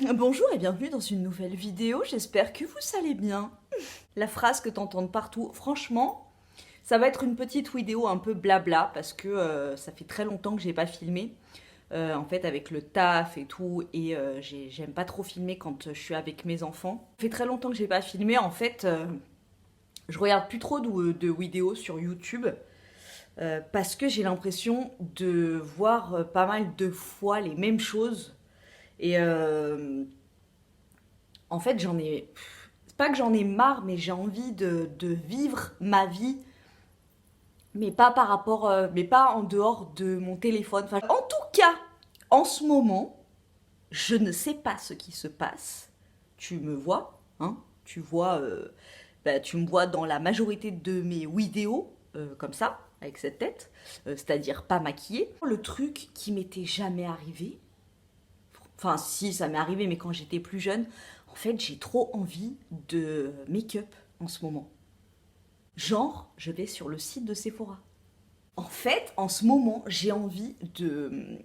Bonjour et bienvenue dans une nouvelle vidéo, j'espère que vous allez bien. La phrase que t'entends partout, franchement, ça va être une petite vidéo un peu blabla parce que ça fait très longtemps que j'ai pas filmé. En fait, avec le taf et tout, et j'aime pas trop filmer quand je suis avec mes enfants. Ça fait très longtemps que j'ai pas filmé, en fait, je regarde plus trop de vidéos sur YouTube parce que j'ai l'impression de voir pas mal de fois les mêmes choses. Et en fait, c'est pas que j'en ai marre, mais j'ai envie de vivre ma vie, mais pas par rapport, mais pas en dehors de mon téléphone. Enfin, en tout cas, en ce moment, je ne sais pas ce qui se passe. Tu me vois, hein? Tu vois, tu me vois dans la majorité de mes vidéos, comme ça, avec cette tête, c'est-à-dire pas maquillée. Le truc qui m'était jamais arrivé, enfin si, ça m'est arrivé, mais quand j'étais plus jeune, en fait, j'ai trop envie de make-up en ce moment. Genre, je vais sur le site de Sephora. En fait, en ce moment, j'ai envie de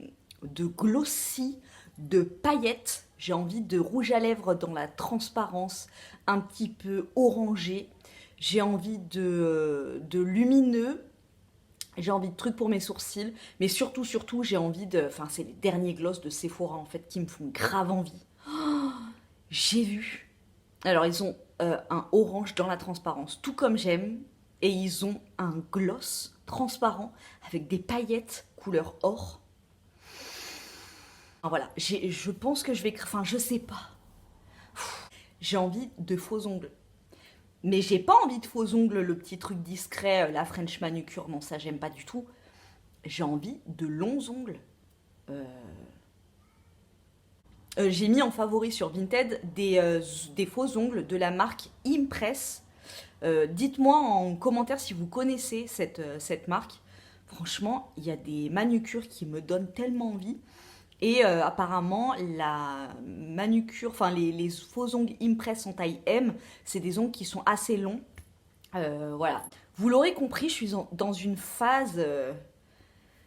glossy, de paillettes. J'ai envie de rouge à lèvres dans la transparence, un petit peu orangé. J'ai envie de lumineux. J'ai envie de trucs pour mes sourcils. Mais surtout, j'ai envie de... Enfin, c'est les derniers gloss de Sephora, en fait, qui me font grave envie. J'ai vu. Alors, ils ont un orange dans la transparence, tout comme j'aime. Et ils ont un gloss transparent avec des paillettes couleur or. Alors, voilà, je pense que je vais... Enfin, je sais pas. J'ai envie de faux ongles. Mais j'ai pas envie de faux ongles, le petit truc discret, la French manucure. Non, ça, j'aime pas du tout. J'ai envie de longs ongles. J'ai mis en favori sur Vinted des faux ongles de la marque Impress. Dites-moi en commentaire si vous connaissez cette marque. Franchement, il y a des manucures qui me donnent tellement envie. Et apparemment, la manucure, enfin les faux ongles Impress en taille M, c'est des ongles qui sont assez longs. Voilà. Vous l'aurez compris, je suis dans une phase,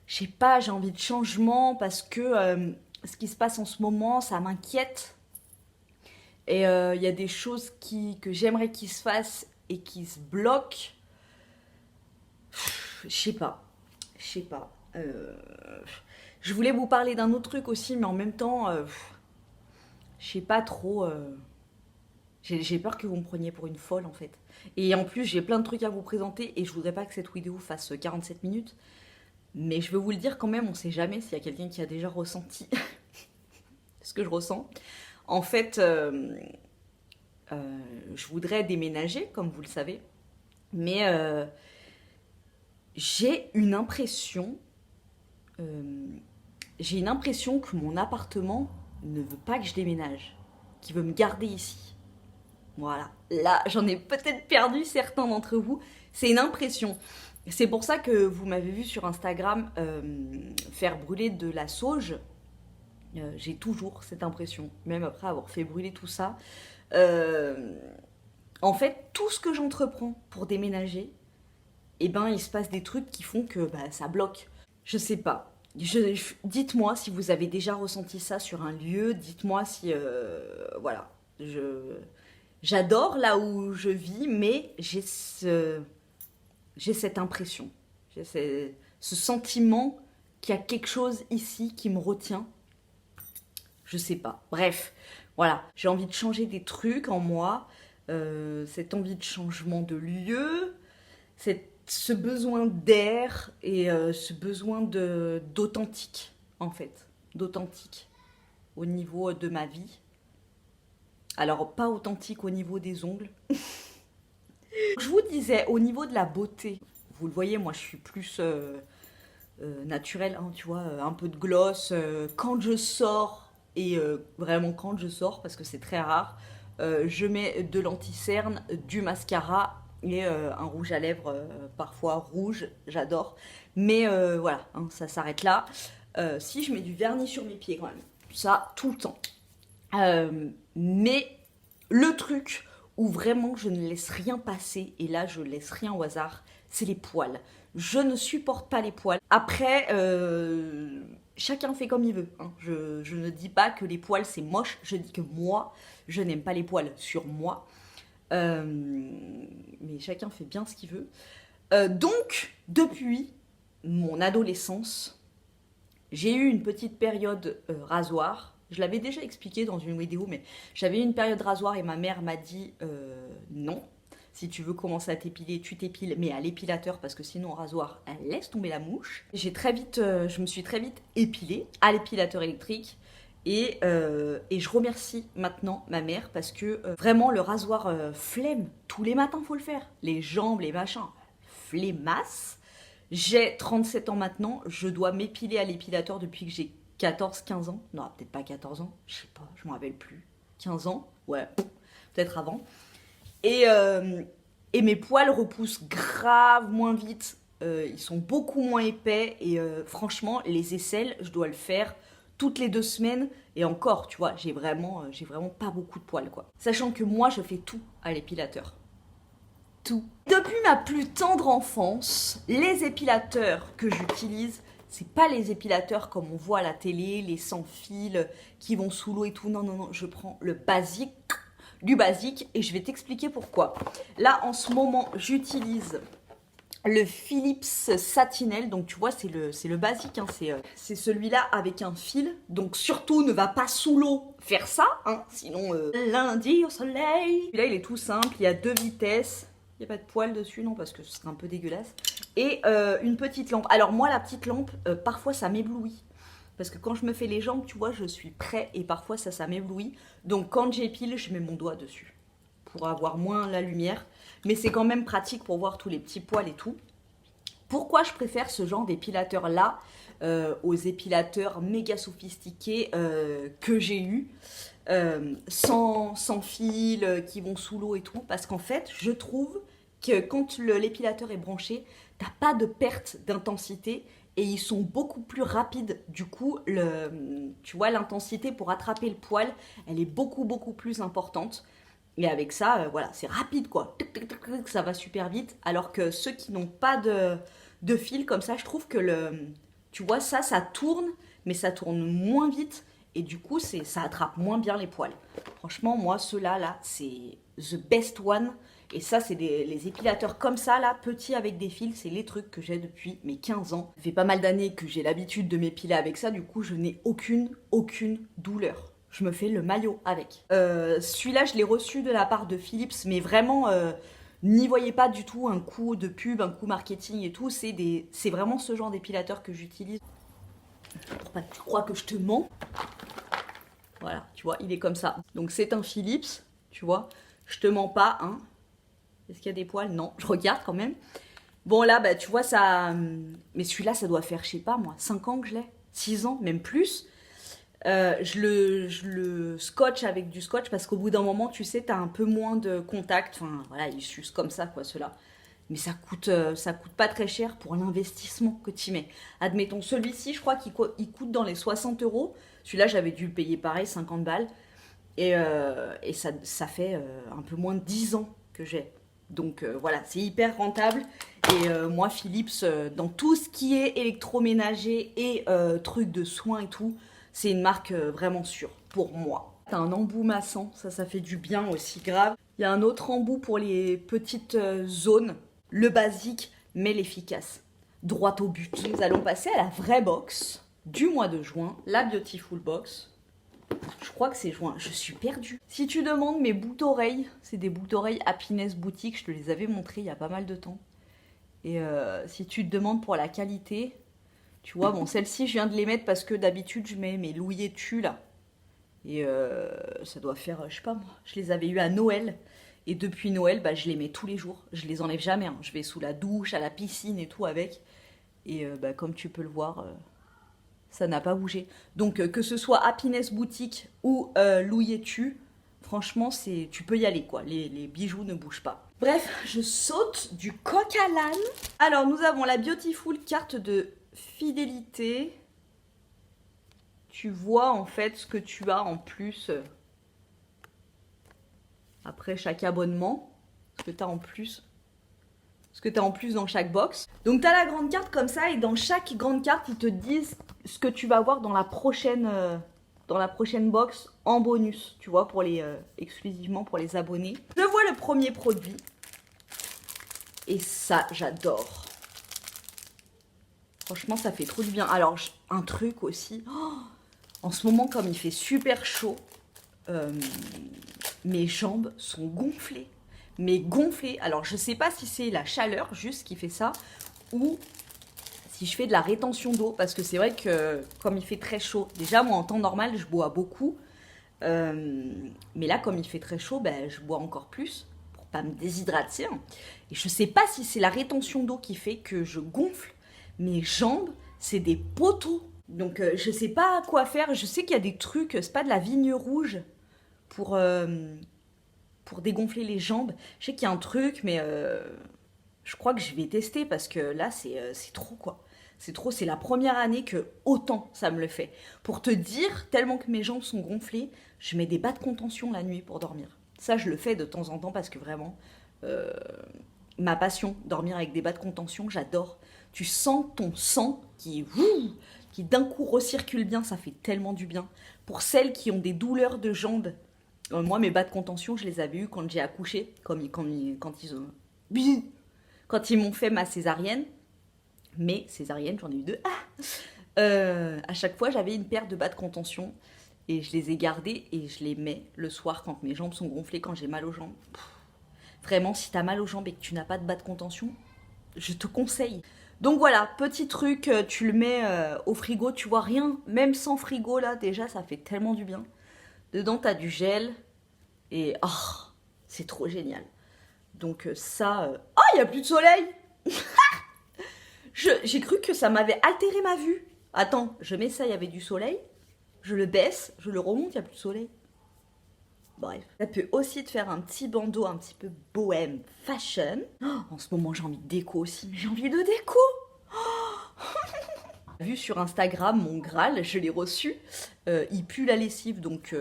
je sais pas, j'ai envie de changement parce que ce qui se passe en ce moment, ça m'inquiète. Et il y a des choses que j'aimerais qu'ils se fassent et qui se bloquent. Je sais pas. Je sais pas. Je voulais vous parler d'un autre truc aussi, mais en même temps, je sais pas trop. J'ai peur que vous me preniez pour une folle en fait. Et en plus, j'ai plein de trucs à vous présenter et je voudrais pas que cette vidéo fasse 47 minutes. Mais je veux vous le dire quand même, on sait jamais s'il y a quelqu'un qui a déjà ressenti ce que je ressens. En fait, je voudrais déménager, comme vous le savez, mais j'ai une impression, que mon appartement ne veut pas que je déménage, qu'il veut me garder ici. Voilà, là j'en ai peut-être perdu certains d'entre vous, c'est une impression. C'est pour ça que vous m'avez vu sur Instagram faire brûler de la sauge. J'ai toujours cette impression, même après avoir fait brûler tout ça. Euh, En fait, tout ce que j'entreprends pour déménager, eh ben, il se passe des trucs qui font que ça bloque. Je sais pas. Dites-moi si vous avez déjà ressenti ça sur un lieu. Dites-moi si, voilà, j'adore là où je vis, mais j'ai cette impression, j'ai ce sentiment qu'il y a quelque chose ici qui me retient. Je sais pas. Bref, voilà, j'ai envie de changer des trucs en moi, cette envie de changement de lieu, ce besoin d'air et ce besoin d'authentique, en fait, d'authentique au niveau de ma vie. Alors, pas authentique au niveau des ongles. Je vous disais, au niveau de la beauté, vous le voyez, moi je suis plus naturelle, hein, tu vois, un peu de gloss. Quand je sors, et vraiment quand je sors, parce que c'est très rare, je mets de l'anti-cerne, du mascara et un rouge à lèvres, parfois rouge, j'adore. Mais voilà, hein, ça s'arrête là. Si je mets du vernis sur mes pieds quand même, ça tout le temps. Mais le truc où vraiment je ne laisse rien passer, et là je laisse rien au hasard, c'est les poils. Je ne supporte pas les poils. Après, chacun fait comme il veut. Hein. Je ne dis pas que les poils c'est moche, je dis que moi, je n'aime pas les poils sur moi. Mais chacun fait bien ce qu'il veut. Donc, depuis mon adolescence, j'ai eu une petite période rasoir. Je l'avais déjà expliqué dans une vidéo, mais j'avais eu une période rasoir et ma mère m'a dit non. Si tu veux commencer à t'épiler, tu t'épiles, mais à l'épilateur, parce que sinon, au rasoir, elle laisse tomber la mouche. Je me suis très vite épilée à l'épilateur électrique. Et je remercie maintenant ma mère parce que vraiment le rasoir flemme, tous les matins faut le faire. Les jambes, les machins, flemmasse. J'ai 37 ans maintenant, je dois m'épiler à l'épilateur depuis que j'ai 14-15 ans. Non, peut-être pas 14 ans, je sais pas, je m'en rappelle plus. 15 ans, ouais, peut-être avant. Et mes poils repoussent grave moins vite, ils sont beaucoup moins épais et franchement, les aisselles, je dois le faire toutes les 2 semaines et encore, tu vois, j'ai vraiment pas beaucoup de poils quoi. Sachant que moi, je fais tout à l'épilateur. Tout. Depuis ma plus tendre enfance, les épilateurs que j'utilise, c'est pas les épilateurs comme on voit à la télé, les sans fil qui vont sous l'eau et tout. Non, non, non, je prends le basique du basique et je vais t'expliquer pourquoi. Là, en ce moment, j'utilise le Philips Satinel, donc tu vois c'est le basique, hein, c'est celui-là avec un fil, donc surtout ne va pas sous l'eau faire ça, hein, sinon lundi au soleil. Celui-là il est tout simple, il y a 2 vitesses, il n'y a pas de poils dessus, non parce que ce serait un peu dégueulasse, et une petite lampe. Alors moi la petite lampe, parfois ça m'éblouit, parce que quand je me fais les jambes, tu vois, je suis près et parfois ça m'éblouit, donc quand j'épile, je mets mon doigt dessus, pour avoir moins la lumière. Mais c'est quand même pratique pour voir tous les petits poils et tout. Pourquoi je préfère ce genre d'épilateur-là aux épilateurs méga sophistiqués que j'ai eu, sans fil, qui vont sous l'eau et tout. Parce qu'en fait, je trouve que quand l'épilateur est branché, t'as pas de perte d'intensité et ils sont beaucoup plus rapides. Du coup, tu vois, l'intensité pour attraper le poil, elle est beaucoup plus importante. Et avec ça, voilà, c'est rapide quoi. Ça va super vite. Alors que ceux qui n'ont pas de fil comme ça, je trouve que tu vois, ça tourne, mais ça tourne moins vite. Et du coup, ça attrape moins bien les poils. Franchement, moi, ceux-là, là, c'est the best one. Et ça, c'est les épilateurs comme ça, là, petits avec des fils. C'est les trucs que j'ai depuis mes 15 ans. Ça fait pas mal d'années que j'ai l'habitude de m'épiler avec ça. Du coup, je n'ai aucune douleur. Je me fais le maillot avec. Celui-là, je l'ai reçu de la part de Philips, mais vraiment, n'y voyez pas du tout un coup de pub, un coup marketing et tout. C'est vraiment ce genre d'épilateur que j'utilise. Pour pas que tu crois que je te mens. Voilà, tu vois, il est comme ça. Donc c'est un Philips, tu vois. Je te mens pas, hein. Est-ce qu'il y a des poils? Non, je regarde quand même. Bon là, bah tu vois, ça... Mais celui-là, ça doit faire, je sais pas moi, 5 ans que je l'ai. 6 ans, même plus. Je le scotche avec du scotch parce qu'au bout d'un moment, tu sais, t'as un peu moins de contact. Enfin, voilà, il s'use comme ça, quoi, ceux-là. Mais ça coûte pas très cher pour l'investissement que tu mets. Admettons, celui-ci, je crois qu'il coûte dans les 60 €. Celui-là, j'avais dû le payer pareil, 50 balles. Et ça fait un peu moins de 10 ans que j'ai. Donc voilà, c'est hyper rentable. Et moi, Philips, dans tout ce qui est électroménager et trucs de soins et tout, c'est une marque vraiment sûre pour moi. T'as un embout massant, ça fait du bien aussi grave. Il y a un autre embout pour les petites zones, le basique mais l'efficace. Droit au but. Nous allons passer à la vraie box du mois de juin, la Beautiful Box. Je crois que c'est juin, je suis perdue. Si tu demandes mes boucles d'oreilles, c'est des boucles d'oreilles Happiness Boutique, je te les avais montrées il y a pas mal de temps. Et si tu te demandes pour la qualité, tu vois, bon, celles-ci, je viens de les mettre parce que d'habitude, je mets mes louis tu là. Et ça doit faire, je sais pas moi, je les avais eu à Noël. Et depuis Noël, bah, je les mets tous les jours. Je les enlève jamais. Hein. Je vais sous la douche, à la piscine et tout avec. Et bah, comme tu peux le voir, ça n'a pas bougé. Donc que ce soit Happiness Boutique ou Louis tu, franchement, tu peux y aller quoi. Les bijoux ne bougent pas. Bref, je saute du coq à l'âne. Alors, nous avons la Beautiful carte de fidélité. Tu vois en fait ce que tu as en plus après chaque abonnement. Ce que tu as en plus. Ce que tu as en plus dans chaque box. Donc tu as la grande carte comme ça et dans chaque grande carte, ils te disent ce que tu vas voir dans la prochaine box en bonus, tu vois, pour exclusivement pour les abonnés. Je vois le premier produit. Et ça, j'adore. Franchement, ça fait trop du bien. Alors, un truc aussi. Oh, en ce moment, comme il fait super chaud, mes jambes sont gonflées. Mais gonflées. Alors, je sais pas si c'est la chaleur juste qui fait ça ou si je fais de la rétention d'eau. Parce que c'est vrai que comme il fait très chaud, déjà, moi, en temps normal, je bois beaucoup. Mais là, comme il fait très chaud, ben, je bois encore plus pour pas me déshydrater. Et je sais pas si c'est la rétention d'eau qui fait que je gonfle. Mes jambes, c'est des poteaux. Donc, je sais pas quoi faire. Je sais qu'il y a des trucs, c'est pas de la vigne rouge pour dégonfler les jambes. Je sais qu'il y a un truc, mais je crois que je vais tester parce que là, c'est trop, quoi. C'est trop, c'est la première année que autant ça me le fait. Pour te dire, tellement que mes jambes sont gonflées, je mets des bas de contention la nuit pour dormir. Ça, je le fais de temps en temps parce que vraiment, ma passion, dormir avec des bas de contention, j'adore. Tu sens ton sang qui d'un coup recircule bien, ça fait tellement du bien. Pour celles qui ont des douleurs de jambes, moi, mes bas de contention, je les avais eus quand j'ai accouché, quand ils m'ont fait ma césarienne. Mais césarienne, j'en ai eu 2. À chaque fois, j'avais une paire de bas de contention et je les ai gardés et je les mets le soir quand mes jambes sont gonflées, quand j'ai mal aux jambes. Vraiment, si t'as mal aux jambes et que tu n'as pas de bas de contention, je te conseille. Donc voilà, petit truc, tu le mets au frigo, tu vois rien, même sans frigo là, déjà ça fait tellement du bien. Dedans, t'as du gel et c'est trop génial. Donc ça... Oh, il n'y a plus de soleil. J'ai cru que ça m'avait altéré ma vue. Attends, je mets ça, il y avait du soleil. Je le baisse, je le remonte, il n'y a plus de soleil. Bref. Ça peut aussi te faire un petit bandeau un petit peu bohème fashion. Oh, en ce moment, j'ai envie de déco aussi. Mais j'ai envie de déco. Vu sur Instagram, mon Graal, je l'ai reçu. Il pue la lessive, donc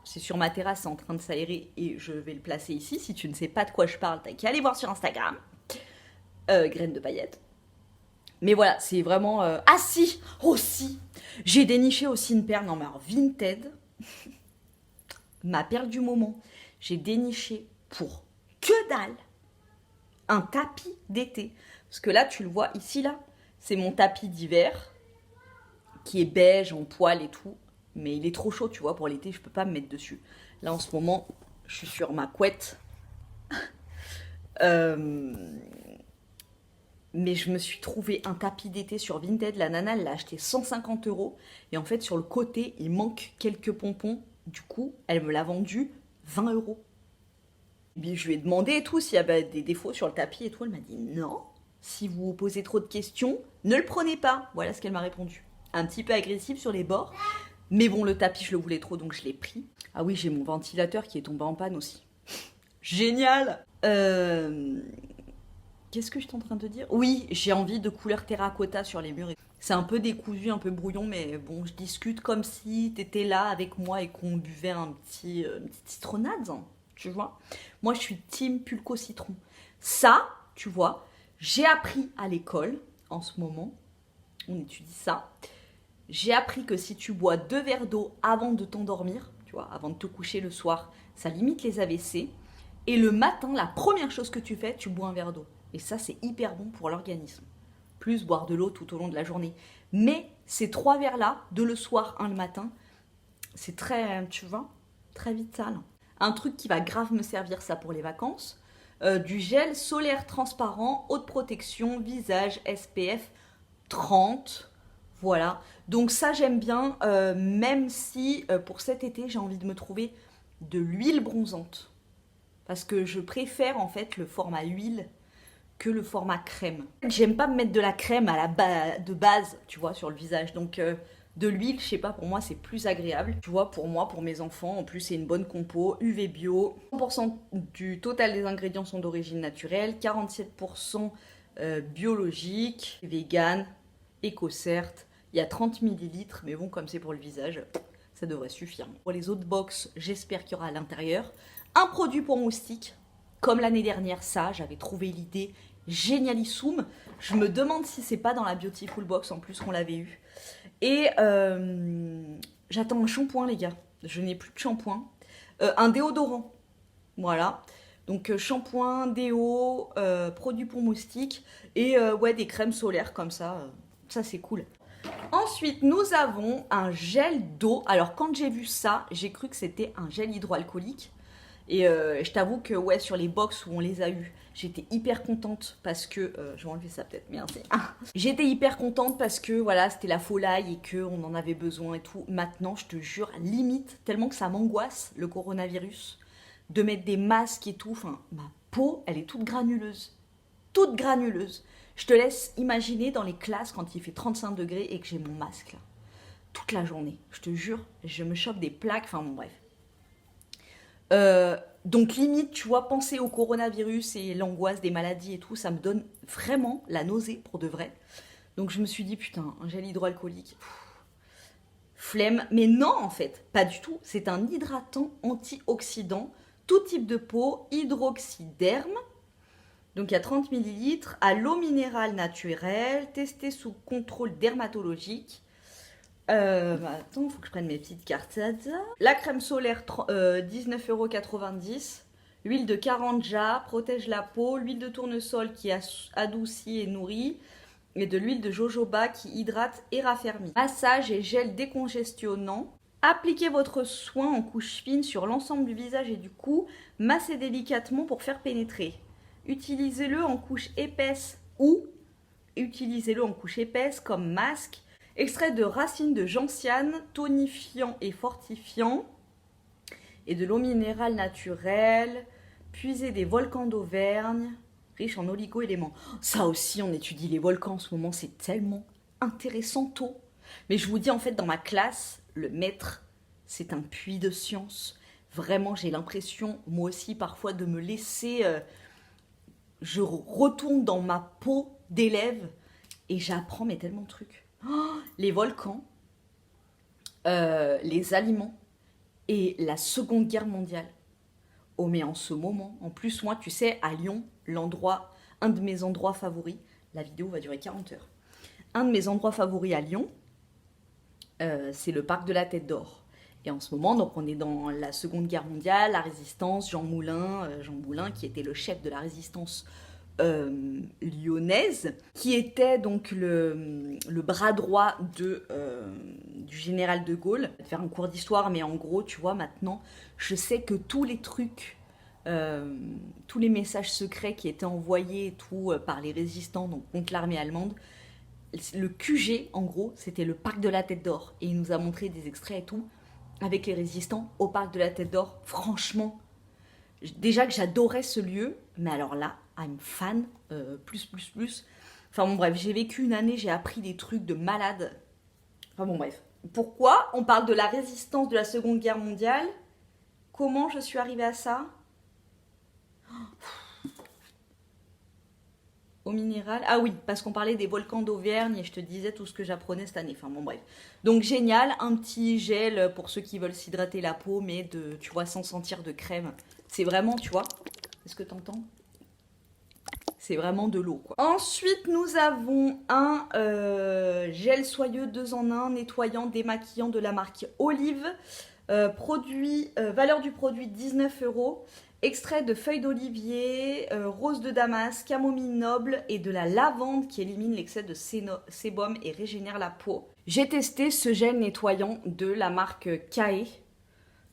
c'est sur ma terrasse, c'est en train de s'aérer et je vais le placer ici. Si tu ne sais pas de quoi je parle, t'as qu'à aller voir sur Instagram. Graines de paillettes. Mais voilà, c'est vraiment... Ah si, aussi, j'ai déniché aussi une perle, non mais alors Vinted, ma perle du moment, j'ai déniché pour que dalle un tapis d'été. Parce que là, tu le vois ici, là, c'est mon tapis d'hiver, qui est beige, en poil et tout, mais il est trop chaud, tu vois, pour l'été, je peux pas me mettre dessus. Là, en ce moment, je suis sur ma couette. Mais je me suis trouvé un tapis d'été sur Vinted. La nana, elle l'a acheté 150 €. Et en fait, sur le côté, il manque quelques pompons. Du coup, elle me l'a vendu 20 €. Et puis, je lui ai demandé et tout s'il y avait des défauts sur le tapis et tout. Elle m'a dit non. Si vous vous posez trop de questions, ne le prenez pas. Voilà ce qu'elle m'a répondu. Un petit peu agressif sur les bords. Mais bon, le tapis, je le voulais trop, donc je l'ai pris. Ah oui, j'ai mon ventilateur qui est tombé en panne aussi. Génial. Qu'est-ce que je suis en train de dire? Oui, j'ai envie de couleur terracotta sur les murs. C'est un peu décousu, un peu brouillon, mais bon, je discute comme si t'étais là avec moi et qu'on buvait une petite citronnade, hein, tu vois. Moi, je suis team pulco citron. Ça, tu vois, j'ai appris à l'école, en ce moment, on étudie ça. J'ai appris que si tu bois 2 verres d'eau avant de t'endormir, tu vois, avant de te coucher le soir, ça limite les AVC. Et le matin, la première chose que tu fais, tu bois un verre d'eau. Et ça, c'est hyper bon pour l'organisme. Plus boire de l'eau tout au long de la journée. Mais ces 3 verres-là, 2 le soir, 1 le matin, c'est très, tu vois, très vital. Un truc qui va grave me servir, ça, pour les vacances. Du gel solaire transparent, haute protection, visage, SPF 30. Voilà. Donc ça, j'aime bien, même si pour cet été, j'ai envie de me trouver de l'huile bronzante. Parce que je préfère, en fait, le format huile que le format crème. J'aime pas me mettre de la crème de base, tu vois, sur le visage. Donc de l'huile, je sais pas, pour moi c'est plus agréable. Tu vois, pour moi, pour mes enfants, en plus c'est une bonne compo, UV bio. 100% du total des ingrédients sont d'origine naturelle, 47% biologique, vegan, éco-cert. Il y a 30 ml, mais bon, comme c'est pour le visage, ça devrait suffire. Pour les autres box, j'espère qu'il y aura à l'intérieur un produit pour moustiques. Comme l'année dernière, ça, j'avais trouvé l'idée génialissime. Je me demande si c'est pas dans la Beautiful Box en plus qu'on l'avait eu. Et j'attends un shampoing, les gars. Je n'ai plus de shampoing. Un déodorant. Voilà. Donc shampoing, déo, produits pour moustiques et ouais, des crèmes solaires comme ça. Ça, c'est cool. Ensuite, nous avons un gel d'eau. Alors, quand j'ai vu ça, j'ai cru que c'était un gel hydroalcoolique. Et je t'avoue que ouais, sur les box où on les a eu, j'étais hyper contente parce que je vais enlever ça peut-être, merci. J'étais hyper contente parce que voilà, c'était la folie et que on en avait besoin et tout. Maintenant, je te jure, limite tellement que ça m'angoisse le coronavirus de mettre des masques et tout. Enfin, ma peau, elle est toute granuleuse. Je te laisse imaginer dans les classes quand il fait 35 degrés et que j'ai mon masque là toute la journée. Je te jure, je me chope des plaques. Enfin bon, bref. Donc limite, tu vois, penser au coronavirus et l'angoisse des maladies et tout, ça me donne vraiment la nausée pour de vrai. Donc je me suis dit, putain, un gel hydroalcoolique, flemme. Mais non, en fait, pas du tout. C'est un hydratant antioxydant, tout type de peau, hydroxyderme. Donc il y a 30 ml, à l'eau minérale naturelle, testé sous contrôle dermatologique. Attends, faut que je prenne mes petites cartes. La crème solaire, 19,90 €. L'huile de Karanja protège la peau. L'huile de tournesol qui adoucit et nourrit. Et de l'huile de jojoba qui hydrate et raffermit. Massage et gel décongestionnant. Appliquez votre soin en couche fine sur l'ensemble du visage et du cou. Massez délicatement pour faire pénétrer. Utilisez-le en couche épaisse ou utilisez-le en couche épaisse comme masque. Extrait de racines de gentiane, tonifiant et fortifiant. Et de l'eau minérale naturelle. Puisez des volcans d'Auvergne, riche en oligo-éléments. Ça aussi, on étudie les volcans en ce moment, c'est tellement intéressant tôt. Mais je vous dis, en fait, dans ma classe, le maître, c'est un puits de science. Vraiment, j'ai l'impression, moi aussi, parfois, de me laisser... je retourne dans ma peau d'élève et j'apprends mais tellement de trucs. Oh, les volcans, les aliments et la Seconde Guerre mondiale. Oh mais en ce moment, en plus moi tu sais à Lyon, l'endroit, un de mes endroits favoris, la vidéo va durer 40 heures. Un de mes endroits favoris à Lyon, c'est le parc de la Tête d'Or. Et en ce moment, donc on est dans la Seconde Guerre mondiale, la résistance, Jean Moulin qui était le chef de la résistance lyonnaise, qui était donc le bras droit du général de Gaulle. Je vais te faire un cours d'histoire, mais en gros, tu vois, maintenant, je sais que tous les trucs, tous les messages secrets qui étaient envoyés et tout par les résistants donc contre l'armée allemande, le QG, en gros, c'était le parc de la Tête d'Or. Et il nous a montré des extraits et tout, avec les résistants au parc de la Tête d'Or. Franchement, déjà que j'adorais ce lieu, mais alors là, I'm fan, plus. Enfin bon bref, j'ai vécu une année, j'ai appris des trucs de malade. Enfin bon bref. Pourquoi on parle de la résistance de la Seconde Guerre mondiale? Comment je suis arrivée à ça? Au minéral. Ah oui, parce qu'on parlait des volcans d'Auvergne et je te disais tout ce que j'apprenais cette année. Enfin bon bref. Donc génial, un petit gel pour ceux qui veulent s'hydrater la peau, mais de, tu vois, sans sentir de crème. C'est vraiment, tu vois, est-ce que t'entends? C'est vraiment de l'eau, quoi. Ensuite, nous avons un gel soyeux 2 en 1, nettoyant, démaquillant de la marque Olive. Valeur du produit 19 €. Extrait de feuilles d'olivier, rose de Damas, camomille noble et de la lavande qui élimine l'excès de sébum et régénère la peau. J'ai testé ce gel nettoyant de la marque Kae,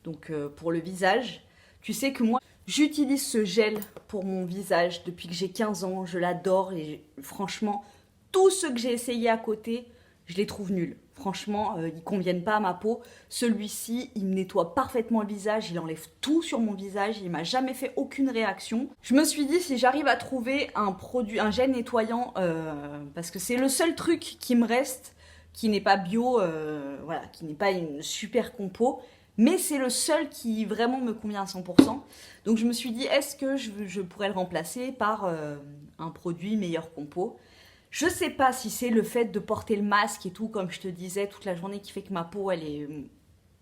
donc pour le visage. Tu sais que moi, j'utilise ce gel pour mon visage depuis que j'ai 15 ans. Je l'adore et franchement, tout ce que j'ai essayé à côté, je les trouve nuls. Franchement, ils ne conviennent pas à ma peau. Celui-ci, il me nettoie parfaitement le visage. Il enlève tout sur mon visage. Il m'a jamais fait aucune réaction. Je me suis dit, si j'arrive à trouver un gel nettoyant, parce que c'est le seul truc qui me reste, qui n'est pas bio, voilà, qui n'est pas une super compo, mais c'est le seul qui vraiment me convient à 100%. Donc je me suis dit, est-ce que je pourrais le remplacer par un produit meilleur compo? Je sais pas si c'est le fait de porter le masque et tout, comme je te disais, toute la journée qui fait que ma peau, elle est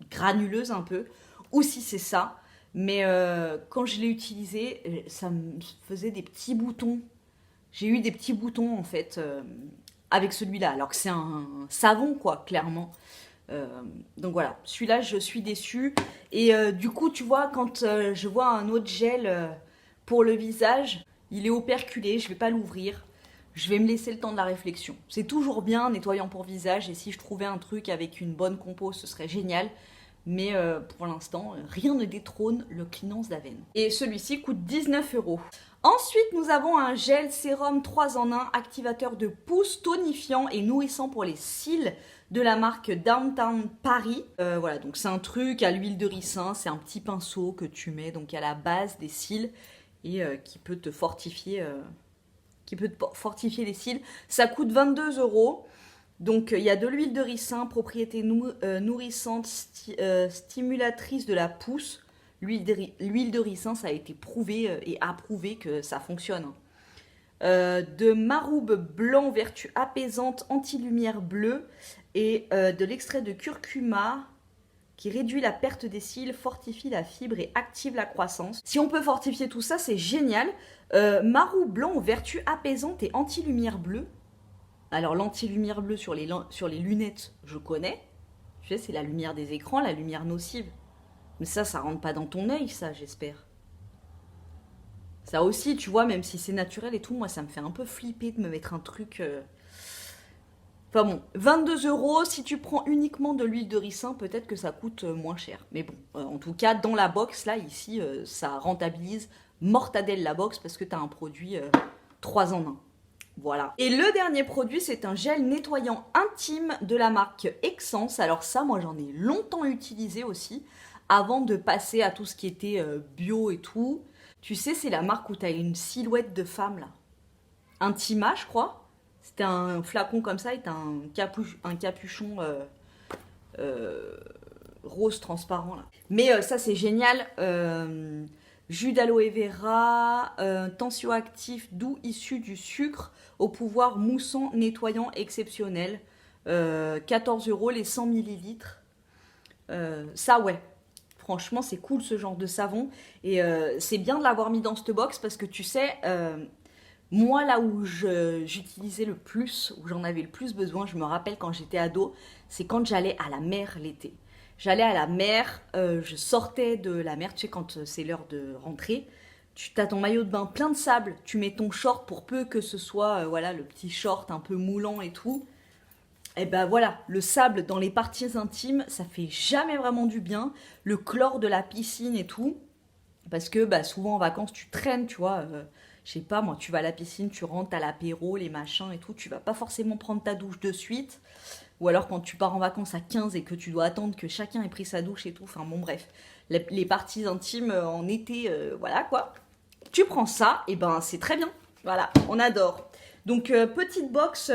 granuleuse un peu, ou si c'est ça. Mais quand je l'ai utilisé, ça me faisait des petits boutons. J'ai eu des petits boutons, en fait, avec celui-là, alors que c'est un savon, quoi, clairement. Donc voilà, celui-là, je suis déçue. Et du coup, tu vois, quand je vois un autre gel pour le visage, il est operculé, je vais pas l'ouvrir. Je vais me laisser le temps de la réflexion. C'est toujours bien, nettoyant pour visage, et si je trouvais un truc avec une bonne compo, ce serait génial. Mais pour l'instant, rien ne détrône le Cleanance d'Aven. Et celui-ci coûte 19 €. Ensuite, nous avons un gel sérum 3 en 1, activateur de pouce, tonifiant et nourrissant pour les cils de la marque Downtown Paris. Voilà, donc c'est un truc à l'huile de ricin, c'est un petit pinceau que tu mets donc à la base des cils et qui peut te fortifier, les cils. Ça coûte 22 €. Donc il y a de l'huile de ricin, propriété nourrissante, stimulatrice de la pousse. L'huile de ricin, ça a été prouvé et approuvé que ça fonctionne. De maroube blanc, vertu apaisante, anti-lumière bleue. Et de l'extrait de curcuma qui réduit la perte des cils, fortifie la fibre et active la croissance. Si on peut fortifier tout ça, c'est génial. Maroube blanc, vertu apaisante et anti-lumière bleue. Alors l'anti-lumière bleue sur les lunettes, je connais. Tu sais, c'est la lumière des écrans, la lumière nocive. Mais ça rentre pas dans ton œil, ça, j'espère. Ça aussi, tu vois, même si c'est naturel et tout, moi, ça me fait un peu flipper de me mettre un truc... Enfin bon, 22 €, si tu prends uniquement de l'huile de ricin, peut-être que ça coûte moins cher. Mais bon, en tout cas, dans la box, là, ici, ça rentabilise mortadelle la box parce que tu as un produit 3 en 1. Voilà. Et le dernier produit, c'est un gel nettoyant intime de la marque Essence. Alors ça, moi, j'en ai longtemps utilisé aussi, avant de passer à tout ce qui était bio et tout. Tu sais, c'est la marque où tu as une silhouette de femme, là. Intima, je crois. C'était un flacon comme ça et t'as un capuchon rose transparent, là. Mais ça, c'est génial. Jus d'aloe vera, tensioactif doux issu du sucre au pouvoir moussant, nettoyant exceptionnel. 14 € les 100 millilitres. Ça, ouais. Franchement, c'est cool ce genre de savon. Et c'est bien de l'avoir mis dans cette box parce que tu sais, moi, là où j'utilisais le plus, où j'en avais le plus besoin, je me rappelle quand j'étais ado, c'est quand j'allais à la mer l'été. J'allais à la mer, je sortais de la mer, tu sais, quand c'est l'heure de rentrer, tu as ton maillot de bain plein de sable, tu mets ton short pour peu que ce soit, voilà, le petit short un peu moulant et tout. Et ben voilà, le sable dans les parties intimes, ça fait jamais vraiment du bien. Le chlore de la piscine et tout, parce que bah, souvent en vacances, tu traînes, tu vois. Je sais pas, moi, tu vas à la piscine, tu rentres à l'apéro, les machins et tout, tu vas pas forcément prendre ta douche de suite. Ou alors quand tu pars en vacances à 15 et que tu dois attendre que chacun ait pris sa douche et tout. Enfin bon, bref, les parties intimes en été, voilà quoi. Tu prends ça, et ben c'est très bien. Voilà, on adore. Donc petite box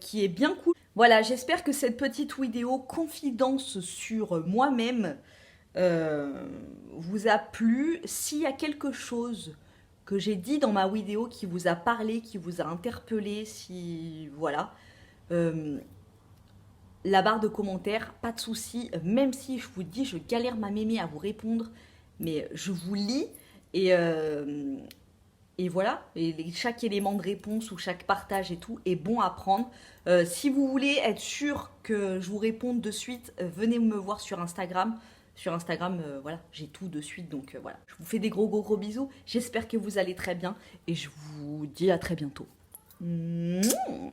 qui est bien cool. Voilà, j'espère que cette petite vidéo confidence sur moi-même vous a plu. S'il y a quelque chose que j'ai dit dans ma vidéo qui vous a parlé, qui vous a interpellé, si voilà, la barre de commentaires, pas de souci. Même si je vous dis, je galère ma mémé à vous répondre, mais je vous lis et voilà, et chaque élément de réponse ou chaque partage et tout est bon à prendre. Si vous voulez être sûr que je vous réponde de suite, venez me voir sur Instagram. Sur Instagram, voilà, j'ai tout de suite, donc voilà. Je vous fais des gros bisous. J'espère que vous allez très bien et je vous dis à très bientôt. Mouah.